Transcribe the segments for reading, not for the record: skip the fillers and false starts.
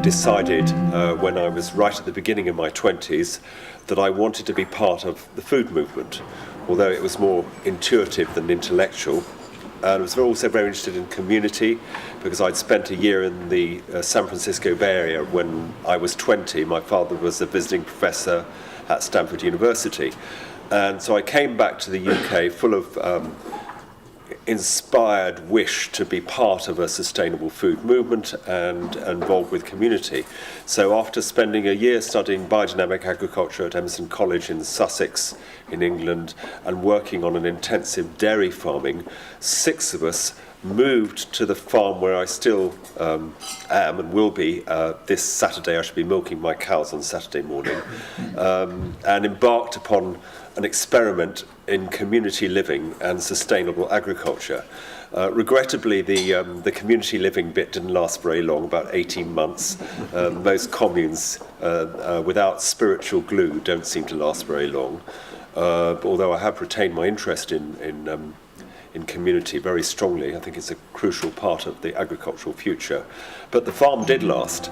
Decided when I was right at the beginning of my 20s that I wanted to be part of the food movement, although it was more intuitive than intellectual. And I was also very interested in community because I'd spent a year in the San Francisco Bay Area when I was 20. My father was a visiting professor at Stanford University. And so I came back to the UK full of inspired wish to be part of a sustainable food movement and involved with community. So after spending a year studying biodynamic agriculture at Emerson College in Sussex in England and working on an intensive dairy farming, 6 of us moved to the farm where I still am and will be. This Saturday I should be milking my cows on Saturday morning, and embarked upon an experiment in community living and sustainable agriculture. Regrettably, the community living bit didn't last very long, about 18 months. Most communes without spiritual glue don't seem to last very long, although I have retained my interest in community very strongly. I think it's a crucial part of the agricultural future. But the farm did last.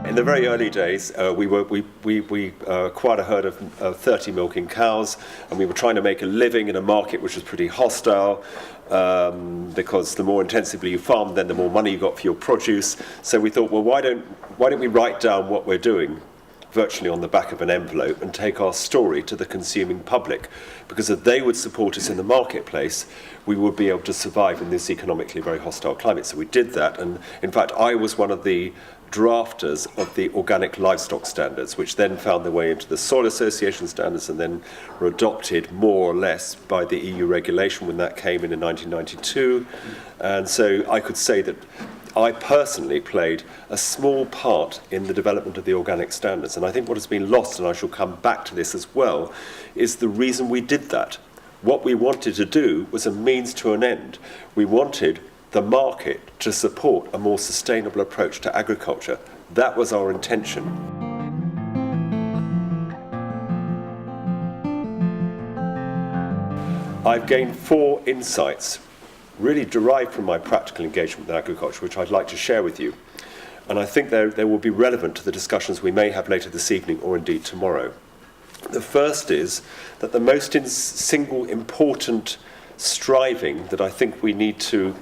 In the very early days, we acquired a herd of 30 milking cows, and we were trying to make a living in a market which was pretty hostile, because the more intensively you farmed, then the more money you got for your produce. So we thought, well, why don't we write down what we're doing virtually on the back of an envelope and take our story to the consuming public, because if they would support us in the marketplace, we would be able to survive in this economically very hostile climate. So we did that, and in fact I was one of the drafters of the organic livestock standards, which then found their way into the Soil Association standards and then were adopted more or less by the EU regulation when that came in 1992. And so I could say that I personally played a small part in the development of the organic standards. And I think what has been lost, and I shall come back to this as well, is the reason we did that. What we wanted to do was a means to an end. We wanted the market to support a more sustainable approach to agriculture. That was our intention. I've gained 4 insights really derived from my practical engagement with agriculture, which I'd like to share with you. And I think they will be relevant to the discussions we may have later this evening or indeed tomorrow. The first is that the most single important striving that I think we need to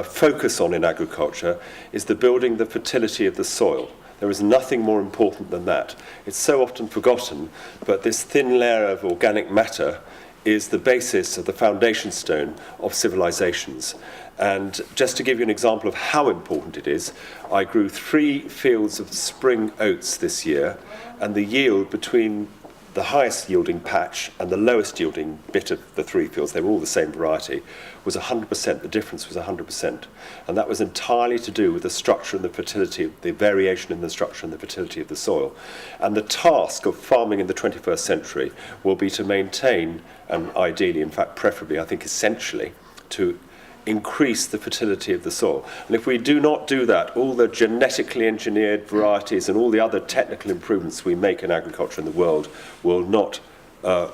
focus on in agriculture is the building the fertility of the soil. There is nothing more important than that. It's so often forgotten, but this thin layer of organic matter is the basis of the foundation stone of civilizations. And just to give you an example of how important it is, I grew 3 fields of spring oats this year, and the yield between the highest yielding patch and the lowest yielding bit of the 3 fields, they were all the same variety, was 100%. The difference was 100%. And that was entirely to do with the structure and the fertility, the variation in the structure and the fertility of the soil. And the task of farming in the 21st century will be to maintain, and ideally, in fact, preferably, I think essentially, to increase the fertility of the soil. And if we do not do that, all the genetically engineered varieties and all the other technical improvements we make in agriculture in the world will not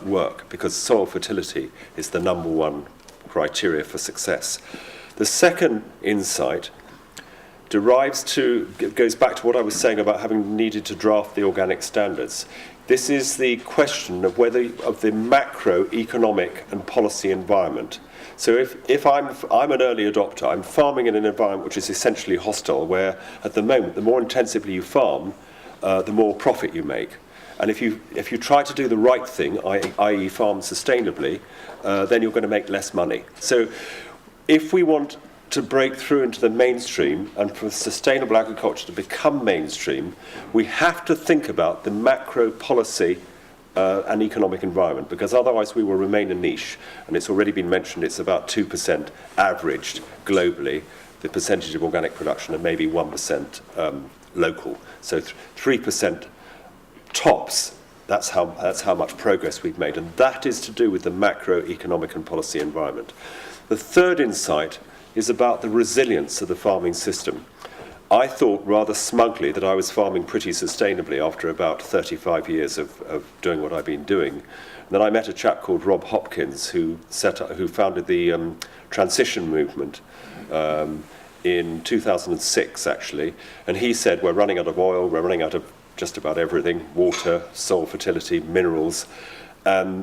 work, because soil fertility is the number one criteria for success. The second insight goes back to what I was saying about having needed to draft the organic standards. This is the question of the macroeconomic and policy environment. So if I'm an early adopter, I'm farming in an environment which is essentially hostile, where at the moment, the more intensively you farm, the more profit you make. And if you try to do the right thing, i.e. farm sustainably, then you're going to make less money. So if we want to break through into the mainstream and for sustainable agriculture to become mainstream, we have to think about the macro policy and economic environment, because otherwise we will remain a niche. And it's already been mentioned, it's about 2% averaged globally, the percentage of organic production, and maybe 1% local. So 3% tops. That's how much progress we've made, and that is to do with the macroeconomic and policy environment. The third insight is about the resilience of the farming system. I thought rather smugly that I was farming pretty sustainably after about 35 years of doing what I've been doing. And then I met a chap called Rob Hopkins who founded the transition movement in 2006, actually. And he said, we're running out of oil, we're running out of just about everything, water, soil fertility, minerals.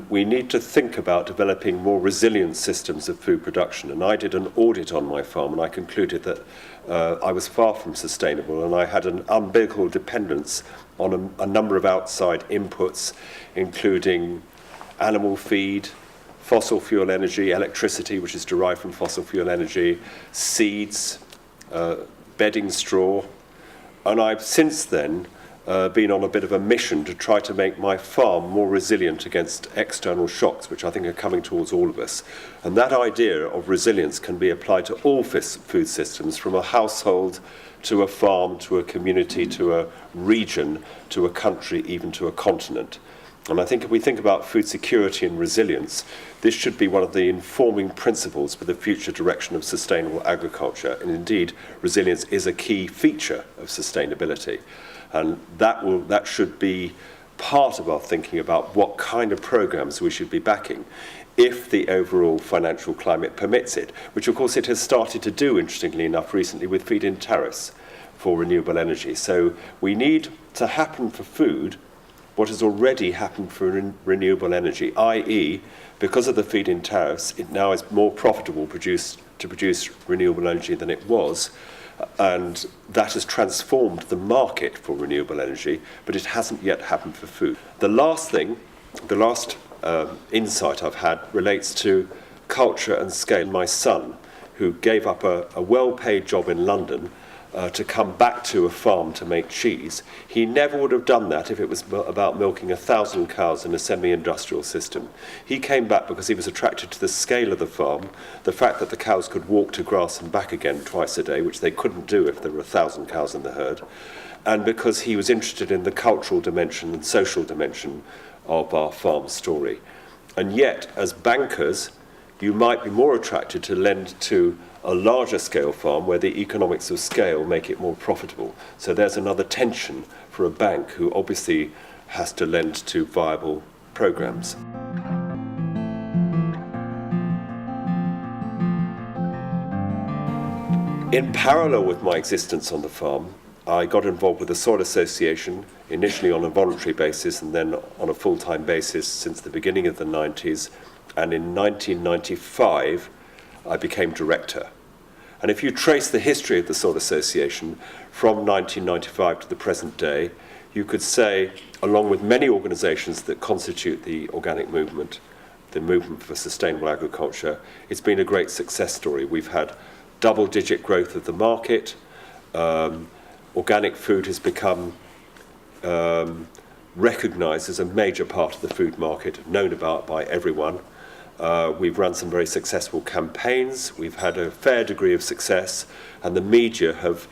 We need to think about developing more resilient systems of food production. And I did an audit on my farm, and I concluded that I was far from sustainable, and I had an umbilical dependence on a number of outside inputs, including animal feed, fossil fuel energy, electricity, which is derived from fossil fuel energy, seeds, bedding straw. And I've since then been on a bit of a mission to try to make my farm more resilient against external shocks, which I think are coming towards all of us. And that idea of resilience can be applied to all food systems, from a household to a farm, to a community, to a region, to a country, even to a continent. And I think if we think about food security and resilience, this should be one of the informing principles for the future direction of sustainable agriculture. And indeed, resilience is a key feature of sustainability. And that should be part of our thinking about what kind of programs we should be backing if the overall financial climate permits it, which of course it has started to do, interestingly enough, recently with feed-in tariffs for renewable energy. So we need to happen for food what has already happened for renewable energy, i.e., because of the feed-in tariffs, it now is more profitable to produce renewable energy than it was. And that has transformed the market for renewable energy, but it hasn't yet happened for food. The last insight I've had relates to culture and scale. My son, who gave up a well-paid job in London to come back to a farm to make cheese, he never would have done that if it was about milking 1,000 cows in a semi-industrial system. He came back because he was attracted to the scale of the farm, the fact that the cows could walk to grass and back again twice a day, which they couldn't do if there were 1,000 cows in the herd, and because he was interested in the cultural dimension and social dimension of our farm story. And yet, as bankers, you might be more attracted to lend to a larger scale farm where the economics of scale make it more profitable. So there's another tension for a bank who obviously has to lend to viable programs. In parallel with my existence on the farm, I got involved with the Soil Association, initially on a voluntary basis and then on a full-time basis since the beginning of the 90s. And in 1995, I became director. And if you trace the history of the Soil Association from 1995 to the present day, you could say, along with many organisations that constitute the organic movement, the movement for sustainable agriculture, it's been a great success story. We've had double-digit growth of the market. Organic food has become recognised as a major part of the food market, known about by everyone. We've run some very successful campaigns. We've had a fair degree of success, and the media have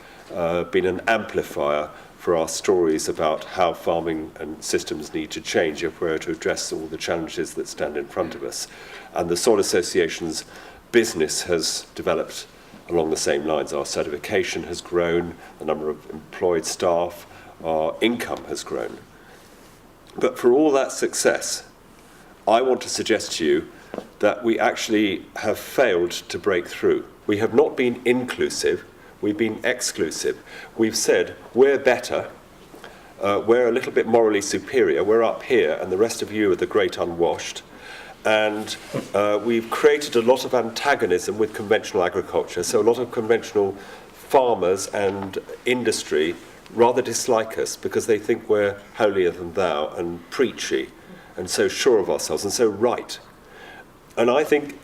been an amplifier for our stories about how farming and systems need to change if we're to address all the challenges that stand in front of us. And the Soil Association's business has developed along the same lines. Our certification has grown, the number of employed staff, our income has grown. But for all that success, I want to suggest to you that we actually have failed to break through. We have not been inclusive, we've been exclusive. We've said, we're better, we're a little bit morally superior, we're up here, and the rest of you are the great unwashed. And we've created a lot of antagonism with conventional agriculture, so a lot of conventional farmers and industry rather dislike us because they think we're holier than thou and preachy and so sure of ourselves and so right. And I think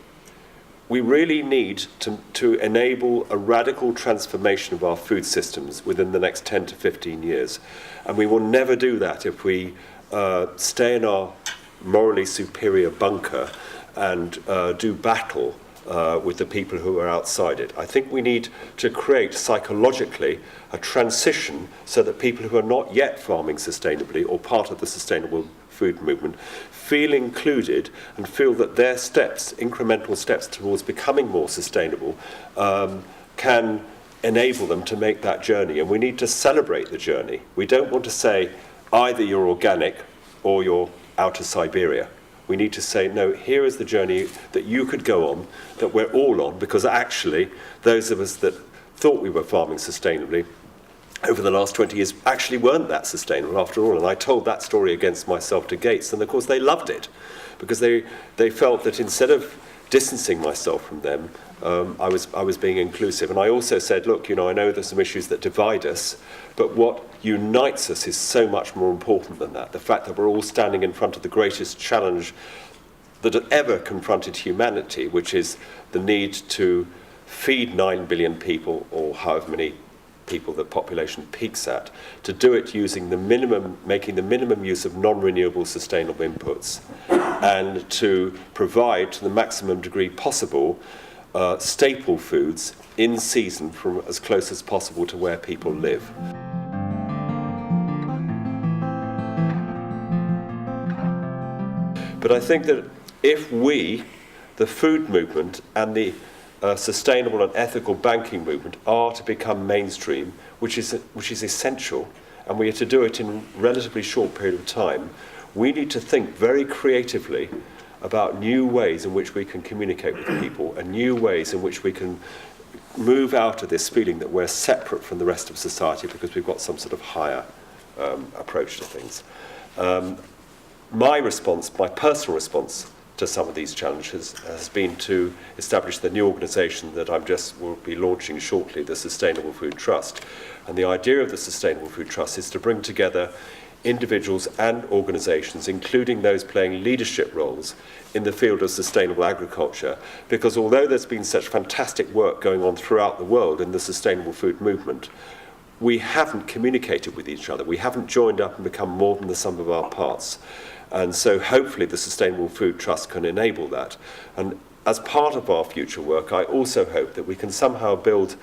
we really need to enable a radical transformation of our food systems within the next 10 to 15 years. And we will never do that if we stay in our morally superior bunker and do battle with the people who are outside it. I think we need to create psychologically a transition so that people who are not yet farming sustainably or part of the sustainable food movement feel included and feel that their steps, incremental steps towards becoming more sustainable, can enable them to make that journey, and we need to celebrate the journey. We don't want to say either you're organic or you're out of Siberia. We need to say, no, here is the journey that you could go on, that we're all on, because actually those of us that thought we were farming sustainably over the last 20 years actually weren't that sustainable after all. And I told that story against myself to Gates, and of course they loved it, because they felt that instead of distancing myself from them, I was being inclusive. And I also said, look, I know there's some issues that divide us, but what unites us is so much more important than that. The fact that we're all standing in front of the greatest challenge that had ever confronted humanity, which is the need to feed 9 billion people, or however many people the population peaks at, to do it using making the minimum use of non-renewable sustainable inputs, and to provide to the maximum degree possible staple foods in season from as close as possible to where people live. But I think that if we, the food movement and the sustainable and ethical banking movement, are to become mainstream, which is essential, and we are to do it in a relatively short period of time, we need to think very creatively about new ways in which we can communicate with people, and new ways in which we can move out of this feeling that we're separate from the rest of society because we've got some sort of higher approach to things. My personal response to some of these challenges has been to establish the new organisation that will be launching shortly, the Sustainable Food Trust. And the idea of the Sustainable Food Trust is to bring together individuals and organisations, including those playing leadership roles in the field of sustainable agriculture, because although there's been such fantastic work going on throughout the world in the sustainable food movement, we haven't communicated with each other. We haven't joined up and become more than the sum of our parts. And so hopefully the Sustainable Food Trust can enable that. And as part of our future work, I also hope that we can somehow build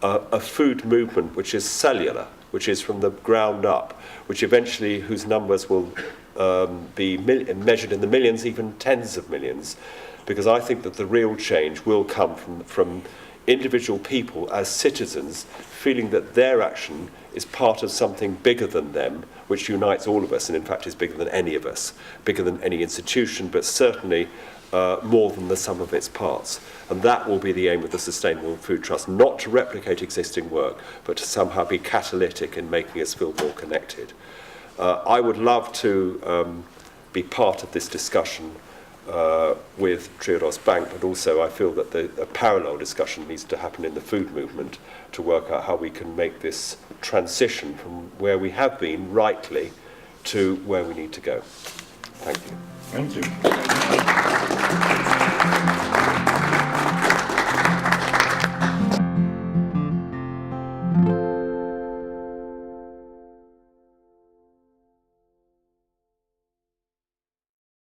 a food movement which is cellular, which is from the ground up, whose numbers will be measured in the millions, even tens of millions, because I think that the real change will come from individual people as citizens feeling that their action is part of something bigger than them, which unites all of us, and in fact is bigger than any of us, bigger than any institution, but certainly more than the sum of its parts. And that will be the aim of the Sustainable Food Trust, not to replicate existing work, but to somehow be catalytic in making us feel more connected. I would love to be part of this discussion with Triodos Bank, but also I feel that a parallel discussion needs to happen in the food movement to work out how we can make this transition from where we have been, rightly, to where we need to go. Thank you. Thank you.